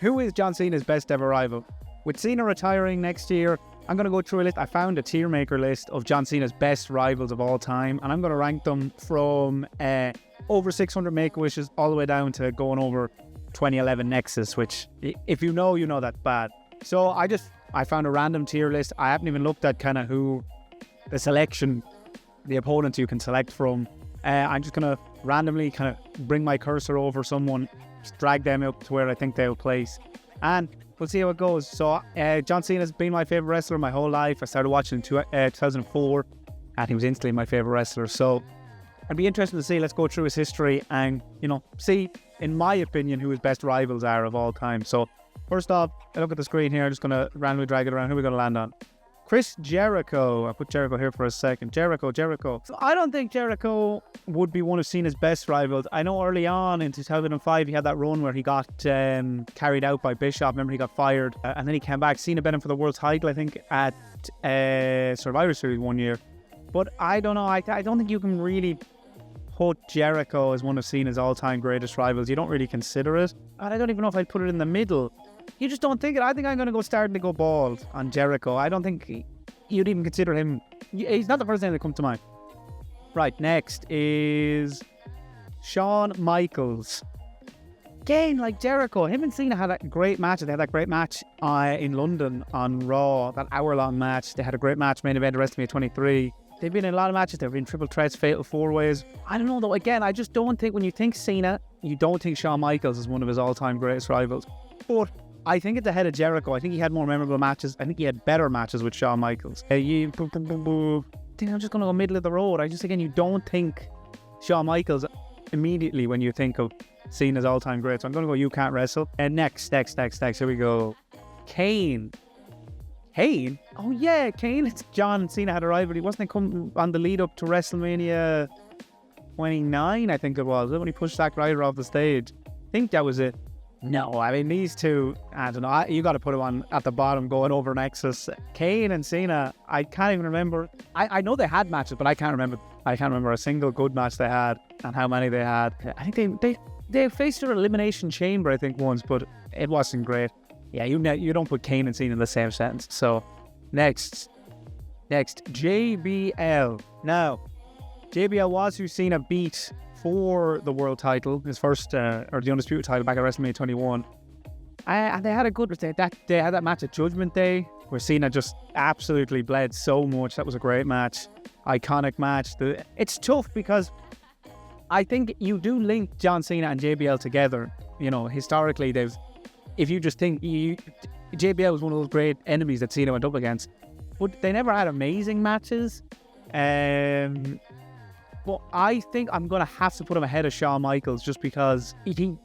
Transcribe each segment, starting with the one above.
Who is John Cena's best ever rival? With Cena retiring next year, I'm going to go through a list. I found a tier maker list of John Cena's best rivals of all time, and I'm going to rank them from over 600 Make-A-Wishes all the way down to going over 2011 Nexus, which, if you know that's bad. So I found a random tier list. I haven't even looked at kind of who the selection, the opponents you can select from. I'm just going to randomly kind of bring my cursor over someone, just drag them up to where I think they'll place, and we'll see how it goes. So John Cena's been my favourite wrestler my whole life. I started watching in 2004, and he was instantly my favourite wrestler. So I'd be interested to see, let's go through his history and, see, in my opinion, who his best rivals are of all time. So first off, I look at the screen here. I'm just going to randomly drag it around. Who are we going to land on? Chris Jericho. I'll put Jericho here for a second. Jericho. So I don't think Jericho would be one of Cena's best rivals. I know early on in 2005 he had that run where he got carried out by Bischoff. Remember, he got fired and then he came back. Cena bet him for the world title, I think, at Survivor Series one year. But I don't know. I don't think you can really put Jericho as one of Cena's all-time greatest rivals. You don't really consider it. And I don't even know if I'd put it in the middle. You just don't think it. I think I'm going to go starting to go bald on Jericho. I don't think you'd even consider him. He's not the first name that comes to mind. Right, next is Shawn Michaels. Again, like Jericho, him and Cena had a great match. They had that great match in London on Raw, that hour-long match. They had a great match, main event of WrestleMania 23. They've been in a lot of matches. They've been triple threats, fatal four-ways. I don't know, though. Again, I just don't think when you think Cena, you don't think Shawn Michaels is one of his all-time greatest rivals. But I think it's ahead of Jericho. I think he had more memorable matches. I think he had better matches with Shawn Michaels. I think I'm just going to go middle of the road. you don't think Shawn Michaels immediately when you think of Cena's all-time great. So I'm going to go You Can't Wrestle. And next. Here we go. Kane. Oh yeah, Kane. It's John and Cena had a rivalry. Wasn't it come on the lead up to WrestleMania 29, I think it was, when he pushed Zack Ryder off the stage? I think that was it. No, I mean, these two, I don't know, you got to put them on at the bottom going over Nexus. Kane and Cena, I can't even remember. I know they had matches, but I can't remember a single good match they had and how many they had. I think they faced their Elimination Chamber, I think, once, but it wasn't great. Yeah, you don't put Kane and Cena in the same sentence. So, next, JBL. Now, JBL was who Cena beat for the world title, his first, or the Undisputed title back at WrestleMania 21. And they had a good, they had that match at Judgment Day where Cena just absolutely bled so much. That was a great match. Iconic match. It's tough because I think you do link John Cena and JBL together. Historically, if you just think, JBL was one of those great enemies that Cena went up against. But they never had amazing matches. But I think I'm going to have to put him ahead of Shawn Michaels just because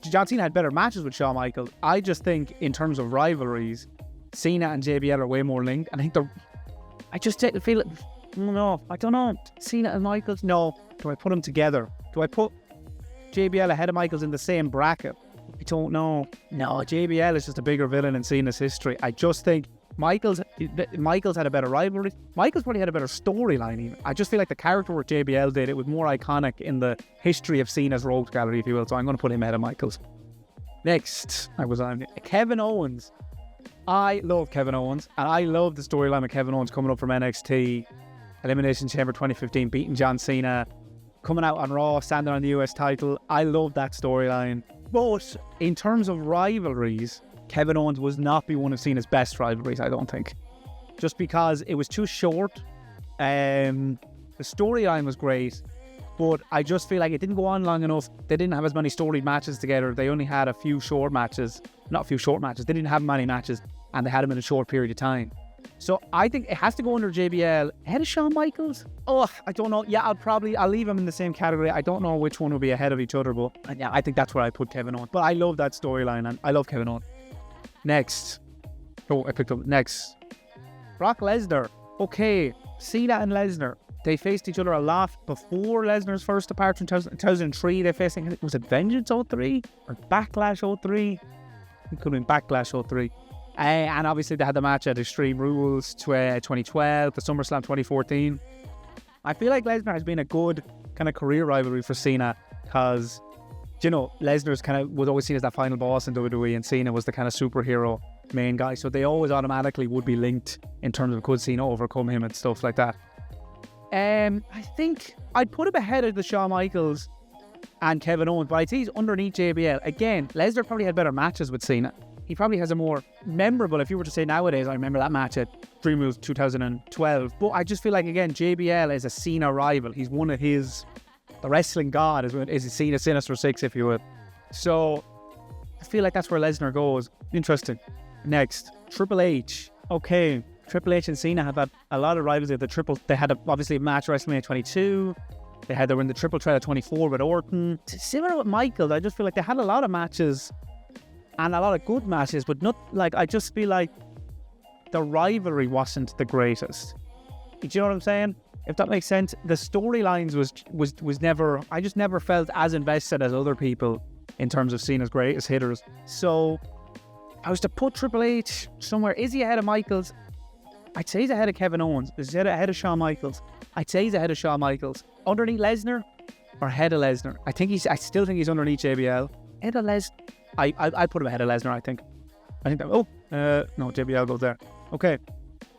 John Cena had better matches with Shawn Michaels. I just think in terms of rivalries, Cena and JBL are way more linked. And I think I just feel it. No, I don't know. Cena and Michaels? No. Do I put them together? Do I put JBL ahead of Michaels in the same bracket? I don't know. No, JBL is just a bigger villain in Cena's history. I just think Michaels had a better rivalry. Michaels probably had a better storyline even. I just feel like the character work JBL did, it was more iconic in the history of Cena's rogues gallery, if you will. So I'm going to put him ahead of Michaels. Next, I was on Kevin Owens. I love Kevin Owens, and I love the storyline of Kevin Owens coming up from NXT, Elimination Chamber 2015, beating John Cena, coming out on Raw, standing on the US title. I love that storyline. But in terms of rivalries, Kevin Owens was not be one of Cena's best rivalries, I don't think. Just because it was too short. The storyline was great, but I just feel like it didn't go on long enough. They didn't have as many storied matches together. They only had a few short matches. Not a few short matches. They didn't have many matches, and they had them in a short period of time. So I think it has to go under JBL. Ahead of Shawn Michaels? Oh, I don't know. Yeah, I'll leave them in the same category. I don't know which one will be ahead of each other, but yeah, I think that's where I put Kevin Owens. But I love that storyline, and I love Kevin Owens. Next. Oh, I picked up next. Brock Lesnar. Okay, Cena and Lesnar. They faced each other a lot before Lesnar's first departure in 2003. They faced, was it Vengeance 03 or Backlash 03? It could have been Backlash 03. And obviously they had the match at Extreme Rules 2012, the SummerSlam 2014. I feel like Lesnar has been a good kind of career rivalry for Cena because Lesnar's kind of was always seen as that final boss in WWE, and Cena was the kind of superhero main guy. So they always automatically would be linked in terms of could Cena overcome him and stuff like that. I think I'd put him ahead of the Shawn Michaels and Kevin Owens, but I'd say he's underneath JBL. Again, Lesnar probably had better matches with Cena. He probably has a more memorable, if you were to say nowadays, I remember that match at Dream Rules 2012. But I just feel like, again, JBL is a Cena rival. He's one of his, the wrestling god is Cena Sinister Six, if you would. So I feel like that's where Lesnar goes. Interesting. Next, Triple H. Okay, Triple H and Cena have had a lot of rivalry. They had obviously a match at WrestleMania 22. They were in the triple threat at 24 with Orton. Similar with Michaels, I just feel like they had a lot of matches and a lot of good matches, but not like, I just feel like the rivalry wasn't the greatest. Do you know what I'm saying? If that makes sense. The storylines was never, I just never felt as invested as other people in terms of Cena's greatest hitters. So I was to put Triple H somewhere. Is he ahead of Michaels? I'd say he's ahead of Kevin Owens. Is he ahead of Shawn Michaels? I'd say he's ahead of Shawn Michaels. Underneath Lesnar or ahead of Lesnar? I still think he's underneath JBL. Ahead of Lesnar? I'd put him ahead of Lesnar, I think. No, JBL goes there. Okay.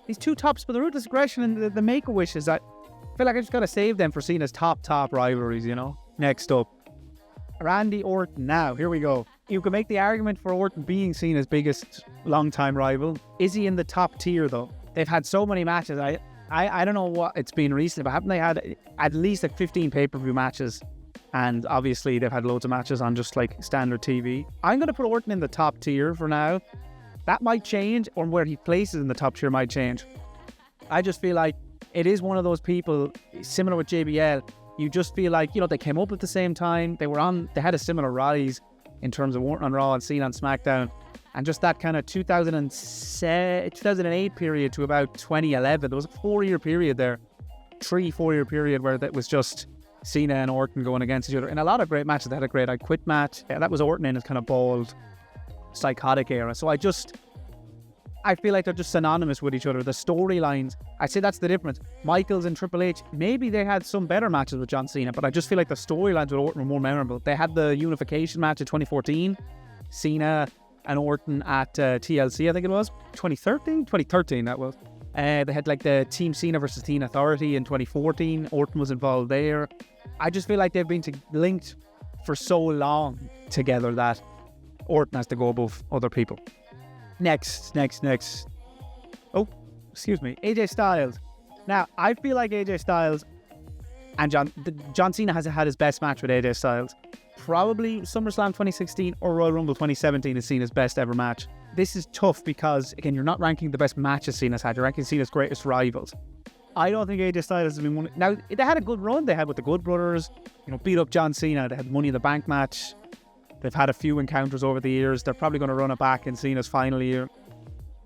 These two tops, but the Ruthless Aggression and the Make-A-Wish is that I feel like I just got to save them for Cena's top rivalries, Next up, Randy Orton. Now, here we go. You can make the argument for Orton being Cena's biggest long-time rival. Is he in the top tier, though? They've had so many matches. I don't know what it's been recently, but haven't they had at least like 15 pay-per-view matches? And obviously they've had loads of matches on just like standard TV. I'm going to put Orton in the top tier for now. That might change, or where he places in the top tier might change. I just feel like it is one of those people, similar with JBL, you just feel like, they came up at the same time. They had a similar rise in terms of Orton on Raw and Cena on SmackDown. And just that kind of 2008 period to about 2011, there was a 4-year period there, 4-year period where that was just Cena and Orton going against each other. In a lot of great matches, they had a great I Quit match. Yeah, that was Orton in his kind of bald, psychotic era. So I feel like they're just synonymous with each other. The storylines, I'd say that's the difference. Michaels and Triple H, maybe they had some better matches with John Cena, but I just feel like the storylines with Orton were more memorable. They had the unification match in 2014, Cena and Orton at TLC, I think it was 2013 that was. They had like the Team Cena versus Teen Authority in 2014. Orton was involved there. I just feel like they've been linked for so long together that Orton has to go above other people. Next. Oh, excuse me. AJ Styles. Now, I feel like AJ Styles and John Cena has had his best match with AJ Styles. Probably SummerSlam 2016 or Royal Rumble 2017 is Cena's best ever match. This is tough because, again, you're not ranking the best matches Cena's had. You're ranking Cena's greatest rivals. I don't think AJ Styles has been one. Now, they had a good run. They had with the Good Brothers, beat up John Cena. They had the Money in the Bank match. They've had a few encounters over the years. They're probably going to run it back in Cena's final year.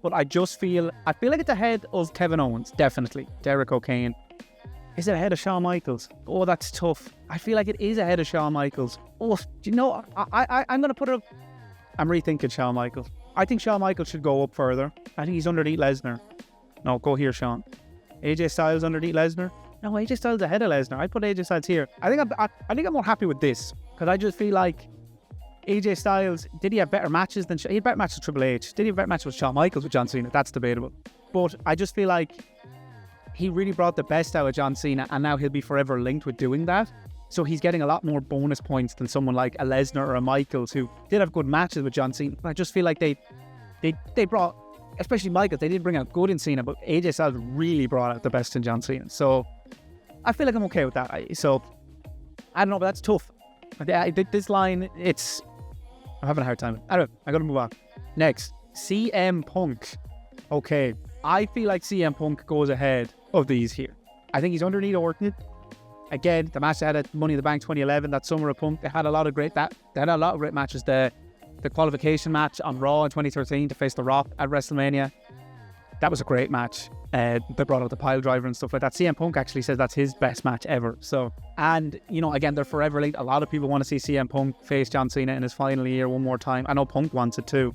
But I feel like it's ahead of Kevin Owens, definitely. Derek O'Kane. Is it ahead of Shawn Michaels? Oh, that's tough. I feel like it is ahead of Shawn Michaels. Oh, do you know, I'm going to put it up. I'm rethinking Shawn Michaels. I think Shawn Michaels should go up further. I think he's underneath Lesnar. No, go here, Shawn. AJ Styles underneath Lesnar? No, AJ Styles ahead of Lesnar. I'd put AJ Styles here. I think I'm more happy with this, because I just feel like AJ Styles, did he have better matches than... He had better matches with Triple H. Did he have better matches with Shawn Michaels with John Cena? That's debatable. But I just feel like he really brought the best out of John Cena, and now he'll be forever linked with doing that. So he's getting a lot more bonus points than someone like a Lesnar or a Michaels, who did have good matches with John Cena. But I just feel like they brought, especially Michaels, they did bring out good in Cena, but AJ Styles really brought out the best in John Cena. So I feel like I'm okay with that. So I don't know, but that's tough. This line, I'm having a hard time. I got to move on. Next, CM Punk. Okay, I feel like CM Punk goes ahead of these here. I think he's underneath Orton. Again, the match they had at Money in the Bank 2011, that summer of Punk, they had a lot of great matches. The qualification match on Raw in 2013 to face The Rock at WrestleMania. That was a great match. They brought out the pile driver and stuff like that. CM Punk actually says that's his best match ever. So, and again, they're forever linked. A lot of people want to see CM Punk face John Cena in his final year one more time. I know Punk wants it too.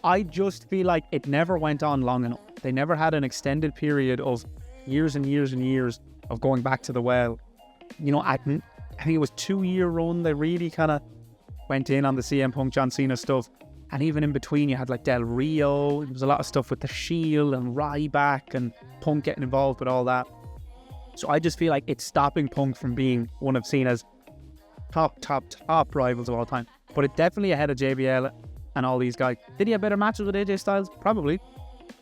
I just feel like it never went on long enough. They never had an extended period of years and years and years of going back to the well. I think it was 2-year run. They really kind of went in on the CM Punk John Cena stuff. And even in between, you had like Del Rio. There was a lot of stuff with the Shield and Ryback and Punk getting involved with all that. So I just feel like it's stopping Punk from being one of Cena's top rivals of all time. But it's definitely ahead of JBL and all these guys. Did he have better matches with AJ Styles? Probably.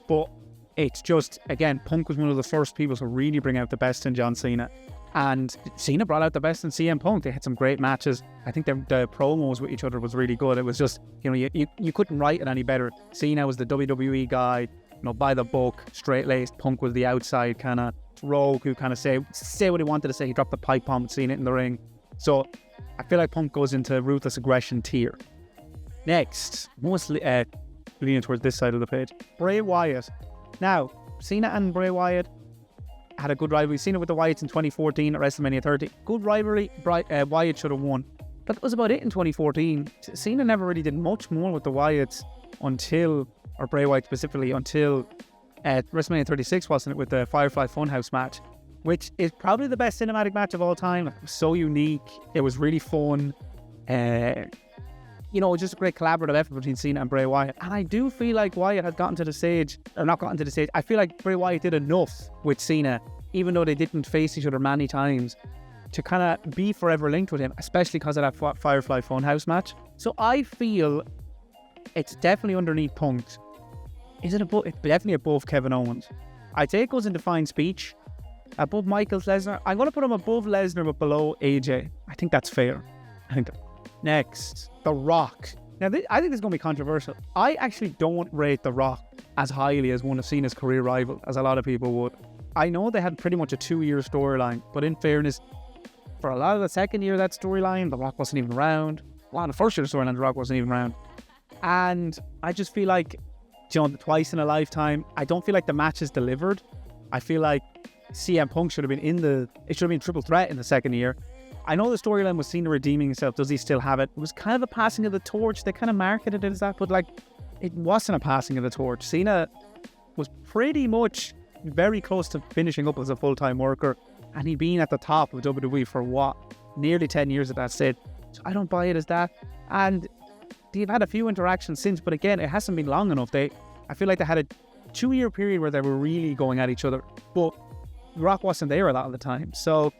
But it's just, again, Punk was one of the first people to really bring out the best in John Cena. And Cena brought out the best in CM Punk. They had some great matches. I think the promos with each other was really good. It was just, you couldn't write it any better. Cena was the WWE guy, by the book, straight-laced. Punk was the outside kind of rogue who kind of say what he wanted to say. He dropped the pipe bomb, Cena in the ring. So I feel like Punk goes into ruthless aggression tier. Next, mostly leaning towards this side of the page, Bray Wyatt. Now, Cena and Bray Wyatt had a good rivalry. Cena with the Wyatts in 2014 at WrestleMania 30. Good rivalry. Wyatt should have won. But that was about it in 2014. Cena never really did much more with the Wyatts or Bray Wyatt specifically, until WrestleMania 36, wasn't it, with the Firefly Funhouse match, which is probably the best cinematic match of all time. It was so unique. It was really fun. Just a great collaborative effort between Cena and Bray Wyatt. And I do feel like Wyatt had gotten to the stage, or not gotten to the stage. I feel like Bray Wyatt did enough with Cena, even though they didn't face each other many times, to kind of be forever linked with him, especially because of that Firefly Funhouse match. So I feel it's definitely underneath Punk. Is it above? It's definitely above Kevin Owens. I'd say it goes into fine speech. Above Michael Lesnar. I'm going to put him above Lesnar but below AJ. I think that's fair. Next, The Rock. Now, I think this is going to be controversial. I actually don't rate The Rock as highly as one of Cena's career rivals, as a lot of people would. I know they had pretty much a 2-year storyline, but in fairness, for a lot of the second year of that storyline, The Rock wasn't even around. A lot of the first year of the storyline, The Rock wasn't even around. And I just feel like, twice in a lifetime, I don't feel like the match is delivered. I feel like CM Punk should have been triple threat in the second year. I know the storyline was Cena redeeming himself. Does he still have it? It was kind of a passing of the torch. They kind of marketed it as that, but it wasn't a passing of the torch. Cena was pretty much very close to finishing up as a full-time worker, and he'd been at the top of WWE for nearly 10 years at that stage. So I don't buy it as that. And they've had a few interactions since, but again, it hasn't been long enough. I feel like they had a 2-year period where they were really going at each other, but The Rock wasn't there a lot of the time. So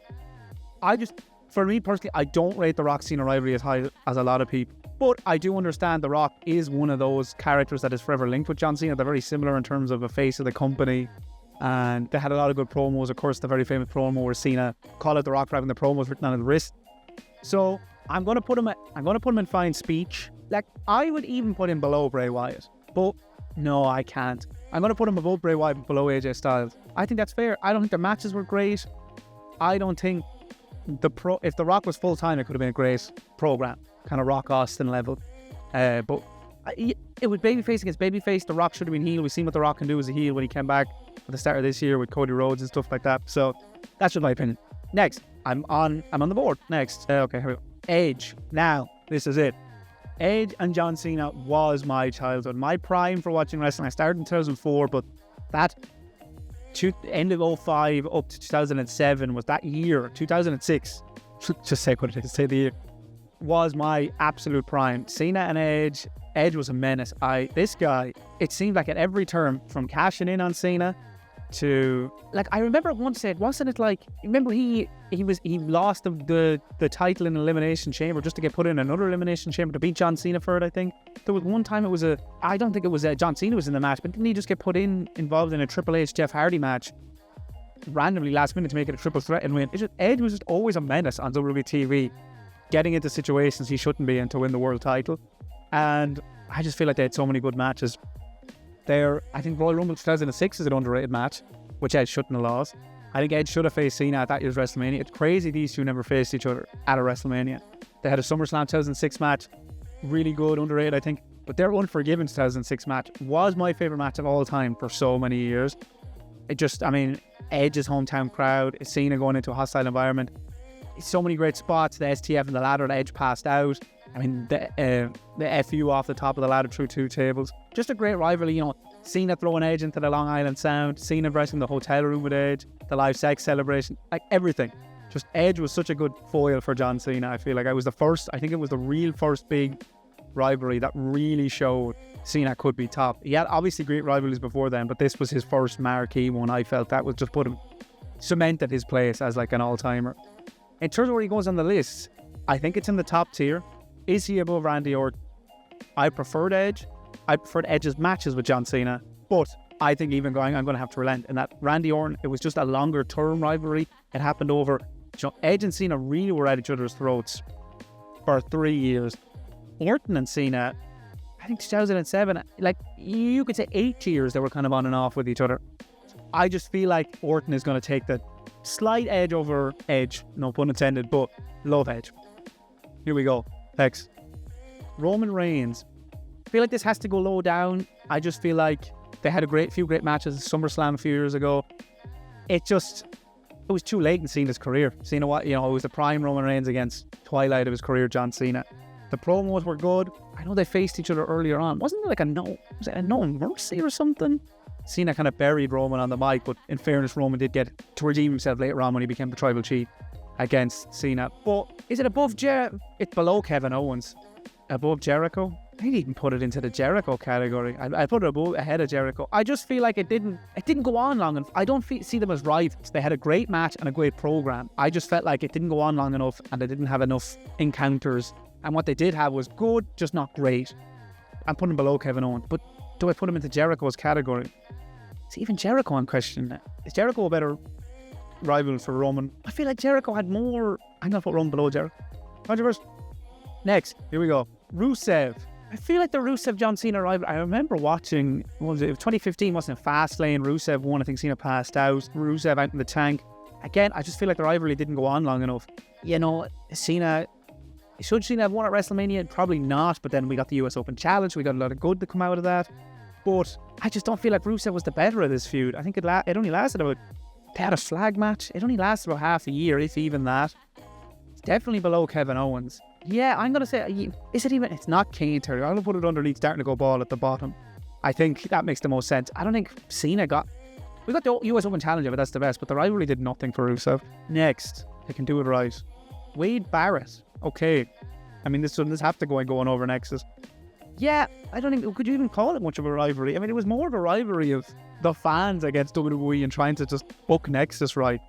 for me personally, I don't rate the Rock Cena rivalry as high as a lot of people. But I do understand The Rock is one of those characters that is forever linked with John Cena. They're very similar in terms of a face of the company. And they had a lot of good promos. Of course, the very famous promo where Cena called out The Rock for having the promos written on his wrist. So I'm gonna put him in fine speech. I would even put him below Bray Wyatt. But no, I can't. I'm gonna put him above Bray Wyatt but below AJ Styles. I think that's fair. I don't think the matches were great. I don't think if The Rock was full time, it could have been a great program, kind of Rock Austin level. But it was babyface against babyface. The Rock should have been heel. We've seen what The Rock can do as a heel when he came back at the start of this year with Cody Rhodes and stuff like that. So that's just my opinion. Next, I'm on the board. Next, okay, here we go. Edge. Now, this is it. Edge and John Cena was my childhood, my prime for watching wrestling. I started in 2004, but that end of 2005 up to 2007 was that year. 2006, just say what it is, say the year, was my absolute prime. Cena and Edge was a menace. This guy, it seemed like at every turn, from cashing in on Cena to, I remember at one stage, wasn't it remember he lost the title in Elimination Chamber just to get put in another Elimination Chamber to beat John Cena for it, I think. There was one time I don't think it was John Cena was in the match, but didn't he just get involved in a Triple H Jeff Hardy match randomly last minute to make it a triple threat and win? Edge was just always a menace on WWE TV, getting into situations he shouldn't be in to win the world title. And I just feel like they had so many good matches. I think Royal Rumble 2006 is an underrated match, which Edge shouldn't have lost. I think Edge should have faced Cena at that year's WrestleMania. It's crazy these two never faced each other at a WrestleMania. They had a SummerSlam 2006 match, really good, underrated, I think. But their Unforgiven 2006 match was my favourite match of all time for so many years. Edge's hometown crowd, Cena going into a hostile environment. So many great spots, the STF and the ladder, Edge passed out. The FU off the top of the ladder through 2 tables. Just a great rivalry, Cena throwing Edge into the Long Island Sound, Cena dressing the hotel room with Edge, the live sex celebration, everything. Just Edge was such a good foil for John Cena. I feel like it was the real first big rivalry that really showed Cena could be top. He had obviously great rivalries before then, but this was his first marquee one. I felt that was just cemented his place as like an all-timer. In terms of where he goes on the list, I think it's in the top tier. Is he above Randy Orton? I preferred Edge. I preferred Edge's matches with John Cena, but I think I'm going to have to relent in that Randy Orton, it was just a longer term rivalry. It happened over, Edge and Cena really were at each other's throats for 3 years. Orton and Cena, I think 2007, like you could say 8 years they were kind of on and off with each other. I just feel like Orton is going to take the slight edge over Edge, no pun intended, but love Edge. Here we go. Next, Roman Reigns. I feel like this has to go low down. I just feel like they had a few great matches at SummerSlam a few years ago. It was too late in Cena's career. Cena, it was the prime Roman Reigns against twilight of his career, John Cena. The promos were good. I know they faced each other earlier on. Wasn't there like was it a no mercy or something? Cena kind of buried Roman on the mic, but in fairness, Roman did get to redeem himself later on when he became the tribal chief against Cena. But is it above It's below Kevin Owens. Above Jericho? I'd even put it into the Jericho category. I put it ahead of Jericho. I just feel like it didn't go on long enough. I don't see them as rivals. They had a great match and a great program. I just felt like it didn't go on long enough and they didn't have enough encounters. And what they did have was good, just not great. I'm putting below Kevin Owens. But do I put him into Jericho's category? See, even Jericho I'm questioning that. Is Jericho a better rival for Roman? I feel like Jericho had more. I'm going to put Roman below Jericho. Controversy. Next, here we go. Rusev. I feel like the Rusev John Cena rivalry. I remember watching, it was 2015, wasn't it? Fastlane. Rusev won. I think Cena passed out. Rusev out in the tank. Again, I just feel like the rivalry didn't go on long enough. Cena. Should Cena have won at WrestleMania? Probably not. But then we got the US Open Challenge. We got a lot of good to come out of that. But I just don't feel like Rusev was the better of this feud. I think it only lasted about. They had a flag match. It only lasted about half a year, if even that. It's definitely below Kevin Owens. Yeah, I'm going to say, is it even? It's not Kane territory. I'm going to put it underneath starting to go ball at the bottom. I think that makes the most sense. I don't think Cena we got the US Open Challenger, but that's the best. But the rivalry did nothing for Rusev. Next, they can do it right. Wade Barrett. Okay. I mean, this doesn't have to go over Nexus. Yeah, I don't think, could you even call it much of a rivalry? I mean, it was more of a rivalry of the fans against WWE and trying to just book Nexus right.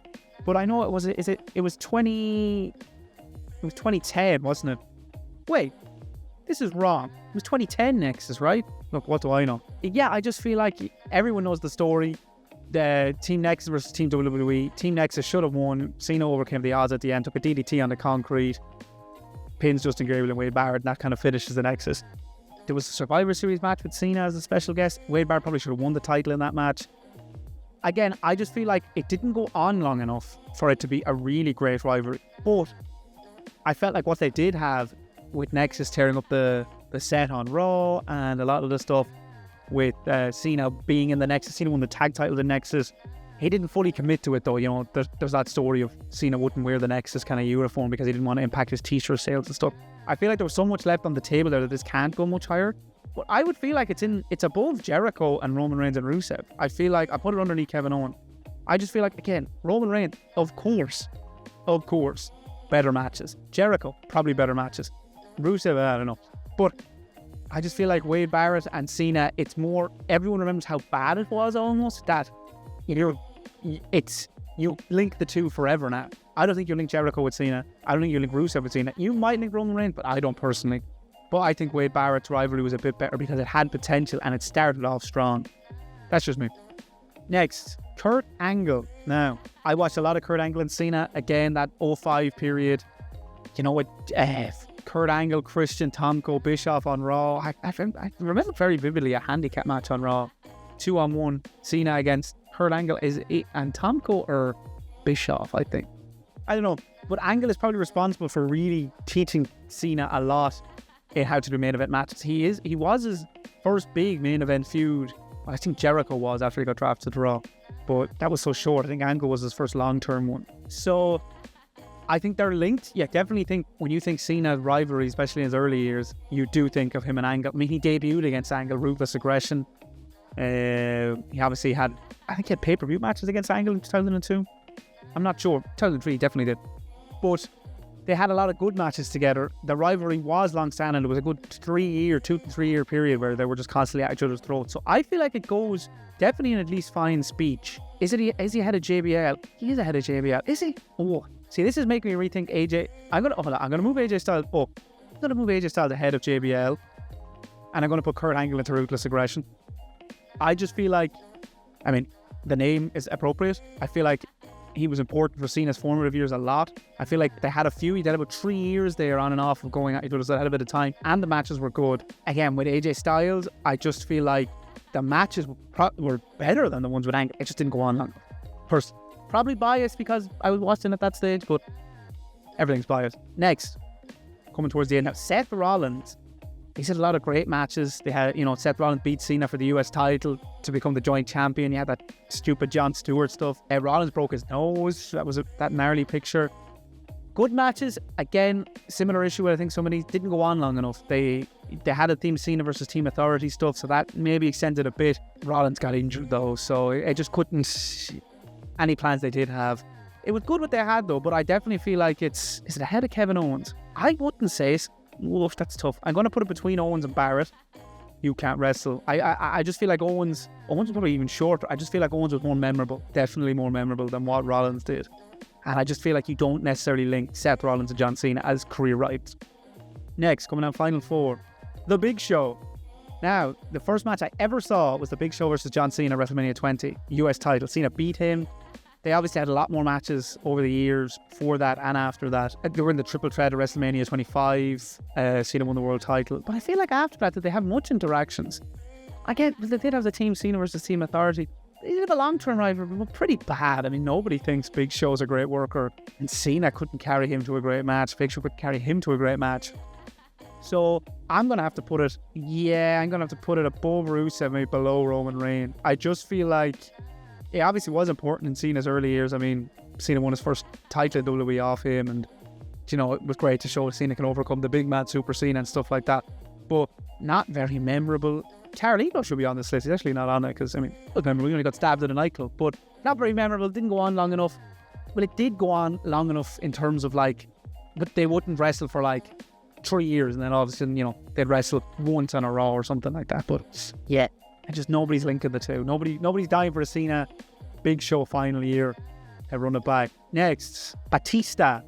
But I know it was 2010, wasn't it? Wait, this is wrong. It was 2010 Nexus, right? Look, what do I know? Yeah, I just feel like everyone knows the story. The Team Nexus versus Team WWE. Team Nexus should have won. Cena overcame the odds at the end, took a DDT on the concrete, pins Justin Gabriel and Wade Barrett, and that kind of finishes the Nexus. There was a Survivor Series match with Cena as a special guest. Wade Barrett probably should have won the title in that match. Again, I just feel like it didn't go on long enough for it to be a really great rivalry. But I felt like what they did have with Nexus tearing up the set on Raw and a lot of the stuff with Cena being in the Nexus. Cena won the tag title in Nexus. He didn't fully commit to it though. There's that story of Cena wouldn't wear the Nexus kind of uniform because he didn't want to impact his t-shirt sales and stuff. I feel like there was so much left on the table there that this can't go much higher. But I would feel like it's above Jericho and Roman Reigns and Rusev. I feel like I put it underneath Kevin Owens. I just feel like, again, Roman Reigns, of course, better matches. Jericho, probably better matches. Rusev, I don't know. But I just feel like Wade Barrett and Cena, it's more, everyone remembers how bad it was almost, that you link the two forever now. I don't think you link Jericho with Cena. I don't think you link Rusev with Cena. You might link Roman Reigns, but I don't personally. But I think Wade Barrett's rivalry was a bit better because it had potential and it started off strong. That's just me. Next, Kurt Angle. Now, I watched a lot of Kurt Angle and Cena. Again, that 05 period. You know what? Kurt Angle, Christian, Tomko, Bischoff on Raw. I remember very vividly a handicap match on Raw. 2-on-1. Cena against Kurt Angle and Tomko or Bischoff, I think. I don't know. But Angle is probably responsible for really teaching Cena a lot in how to do main event matches. He was his first big main event feud. I think Jericho was after he got drafted to Raw. But that was so short. I think Angle was his first long-term one. So I think they're linked. Yeah, definitely think when you think Cena rivalry, especially in his early years, you do think of him and Angle. I mean, he debuted against Angle, Ruthless Aggression. He obviously had, I think he had pay-per-view matches against Angle in 2002. I'm not sure. 2003 definitely did. But they had a lot of good matches together. The rivalry was long-standing. It was a good 2 to 3 year period where they were just constantly at each other's throats. So I feel like it goes definitely in at least fine speech. Is he ahead of JBL? He is ahead of JBL. Is he? Oh, see, this is making me rethink AJ. I'm gonna move AJ Styles up. I'm gonna move AJ Styles ahead of JBL, and I'm gonna put Kurt Angle into Ruthless Aggression. I just feel like, I mean, the name is appropriate. I feel like he was important for Cena's formative years a lot. I feel like they had he had about 3 years there on and off of going at each other, so they had a bit of time, and the matches were good. Again, with AJ Styles, I just feel like the matches were better than the ones with Angle. It just didn't go on long. Probably biased because I was watching at that stage, but everything's biased. Next, coming towards the end now, Seth Rollins. He's had a lot of great matches. They had, Seth Rollins beat Cena for the US title to become the joint champion. He had that stupid Jon Stewart stuff. Rollins broke his nose. That was that gnarly picture. Good matches. Again, similar issue. I think some of these didn't go on long enough. They had a Team Cena versus Team Authority stuff, so that maybe extended a bit. Rollins got injured though, so it just couldn't. Any plans they did have. It was good what they had though, but I definitely feel like is it ahead of Kevin Owens? I wouldn't say it. Oof, that's tough. I'm going to put it between Owens and Barrett. You can't wrestle. I just feel like Owens was probably even shorter. I just feel like Owens was more memorable, definitely more memorable than what Rollins did. And I just feel like you don't necessarily link Seth Rollins and John Cena as career rights. Next, coming out Final Four, The Big Show. Now, the first match I ever saw was The Big Show versus John Cena at WrestleMania 20, US title. Cena beat him. They obviously had a lot more matches over the years before that and after that. They were in the triple threat at WrestleMania 25. Cena won the world title. But I feel like after that, did they have much interactions? Again, they did have the Team Cena versus Team Authority. They did have a long-term rivalry, but pretty bad. I mean, nobody thinks Big Show's a great worker. And Cena couldn't carry him to a great match. Big Show couldn't carry him to a great match. So I'm going to have to put it, above Rusev, maybe below Roman Reigns. I just feel like it obviously was important in Cena's early years. I mean, Cena won his first title in WWE off him, and it was great to show Cena can overcome the big man Super Cena and stuff like that. But not very memorable. Carlito should be on this list. He's actually not on it because, we only got stabbed at a nightclub. But not very memorable. Didn't go on long enough. Well, it did go on long enough in terms of but they wouldn't wrestle for 3 years, and then all of a sudden, they'd wrestle once on a Raw or something like that. But yeah. And just nobody's linking the two. Nobody's dying for a Cena Big Show final year. They run it back. Next, Batista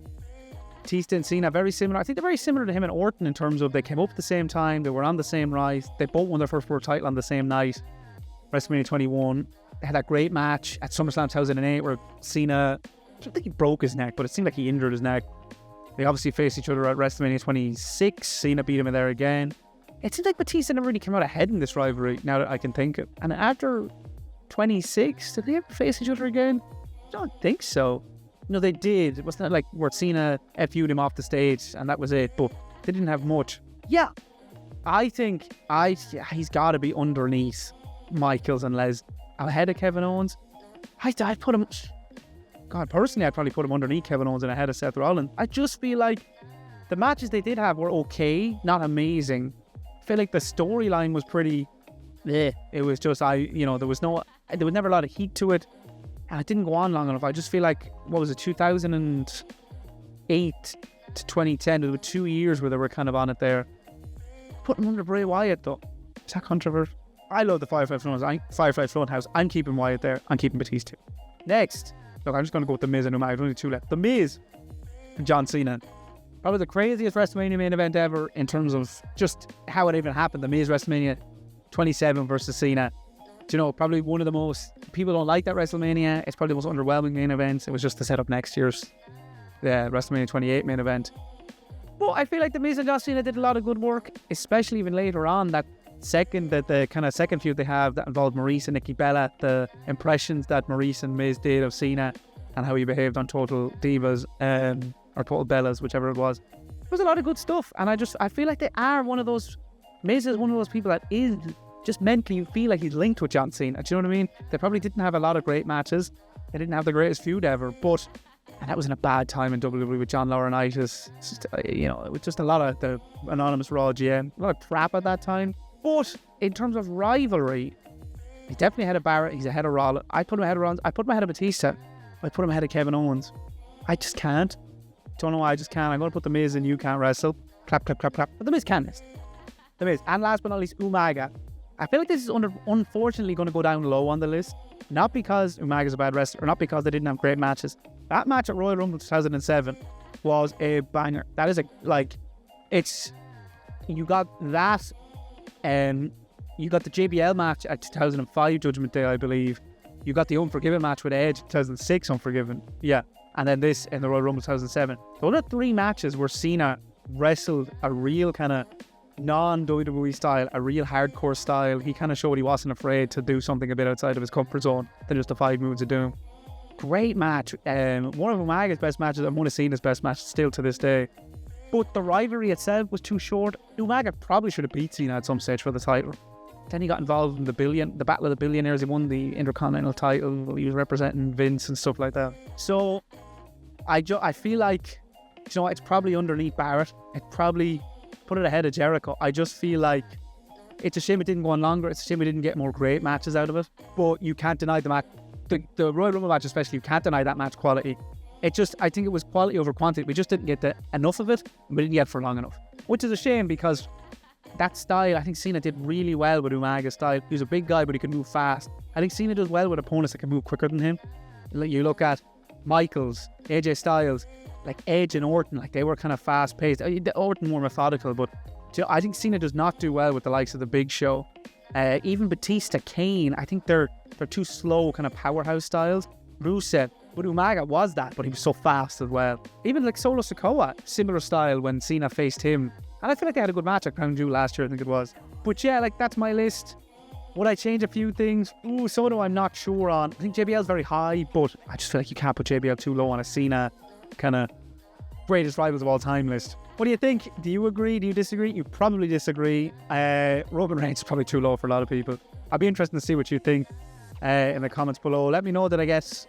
and Cena, very similar. I think they're very similar to him and Orton in terms of they came up at the same time. They were on the same rise. They both won their first world title on the same night. WrestleMania 21. They had that great match at SummerSlam 2008 where Cena, I don't think he broke his neck, but it seemed like he injured his neck. They obviously faced each other at WrestleMania 26. Cena beat him in there again. It seems like Batista never really came out ahead in this rivalry, now that I can think of. And after 26, did they ever face each other again? I don't think so. No, they did. It wasn't like where Cena FU'd him off the stage and that was it, but they didn't have much. Yeah, I think he's got to be underneath Michaels and Les, ahead of Kevin Owens. I'd put him... God, personally, I'd probably put him underneath Kevin Owens and ahead of Seth Rollins. I just feel like the matches they did have were okay, not amazing. I feel like the storyline was pretty... It was just, there was never a lot of heat to it. And it didn't go on long enough. I just feel like, 2008 to 2010, there were 2 years where they were kind of on it there. Put him under Bray Wyatt, though. Is that controversial? I love the Firefly Funhouse. I'm keeping Wyatt there. I'm keeping Batista. Next. Look, I'm just going to go with The Miz and Umar. There's only two left. The Miz and John Cena. Probably the craziest WrestleMania main event ever in terms of just how it even happened. The Miz WrestleMania 27 versus Cena. Probably one of the most... People don't like that WrestleMania. It's probably the most underwhelming main event. It was just to set up next year's WrestleMania 28 main event. But I feel like The Miz and John Cena did a lot of good work, especially even later on. The kind of second feud they have that involved Maurice and Nikki Bella, the impressions that Maurice and Miz did of Cena and how he behaved on Total Divas or Total Bellas, whichever it was. There was a lot of good stuff, and I feel like they are one of those... Miz is one of those people that is just mentally, you feel like he's linked with John Cena. Do you know what I mean? They probably didn't have a lot of great matches. They didn't have the greatest feud ever, and that was in a bad time in WWE with John Laurinaitis. It was just a lot of the anonymous Raw GM, a lot of crap at that time. But in terms of rivalry, he's definitely ahead of Barrett. He's ahead of Rollins. I put him ahead of Rollins. I put him ahead of Batista. I put him ahead of Kevin Owens. I just can't. Don't know why I just can't. I'm going to put The Miz in You Can't Wrestle. Clap, clap, clap, clap. But The Miz can list. The Miz. And last but not least, Umaga. I feel like this is unfortunately going to go down low on the list. Not because Umaga's a bad wrestler, or not because they didn't have great matches. That match at Royal Rumble 2007 was a banger. That is you got that, and you got the JBL match at 2005 Judgment Day, I believe. You got the Unforgiven match with Edge, 2006 Unforgiven. Yeah. And then this in the Royal Rumble 2007. Those are 3 matches where Cena wrestled a real kind of non-WWE style, a real hardcore style. He kind of showed he wasn't afraid to do something a bit outside of his comfort zone than just the 5 moves of doom. Great match. One of Umaga's best matches and one of Cena's best matches still to this day. But the rivalry itself was too short. Umaga probably should have beat Cena at some stage for the title. Then he got involved in the Battle of the Billionaires. He won the Intercontinental title. He was representing Vince and stuff like that. So I feel like, it's probably underneath Barrett. It probably put it ahead of Jericho. I just feel like it's a shame it didn't go on longer. It's a shame we didn't get more great matches out of it. But you can't deny the match. The Royal Rumble match especially, you can't deny that match quality. I think it was quality over quantity. We just didn't get enough of it. We didn't get it for long enough. Which is a shame because that style, I think Cena did really well with Umaga's style. He was a big guy, but he could move fast. I think Cena does well with opponents that can move quicker than him. You look at Michaels, AJ Styles, like Edge and Orton, like they were kind of fast-paced. Orton more methodical, but I think Cena does not do well with the likes of the Big Show. Even Batista, Kane, I think they're too slow, kind of powerhouse styles. Rusev, but Umaga was that, but he was so fast as well. Even like Solo Sikoa, similar style when Cena faced him. And I feel like they had a good match at Crown Jewel last year, I think it was. But yeah, like that's my list. Would I change a few things? Soto I'm not sure on. I think JBL's very high, but I just feel like you can't put JBL too low on a Cena kind of greatest rivals of all time list. What do you think? Do you agree? Do you disagree? You probably disagree. Roman Reigns is probably too low for a lot of people. I'd be interested to see what you think in the comments below. Let me know, did I get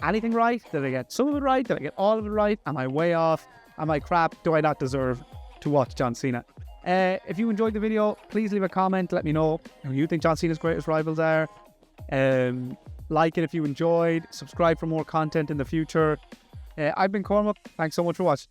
anything right? Did I get some of it right? Did I get all of it right? Am I way off? Am I crap? Do I not deserve to watch John Cena? If you enjoyed the video, please leave a comment. Let me know who you think John Cena's greatest rivals are. Like it if you enjoyed. Subscribe for more content in the future. I've been Cormac. Thanks so much for watching.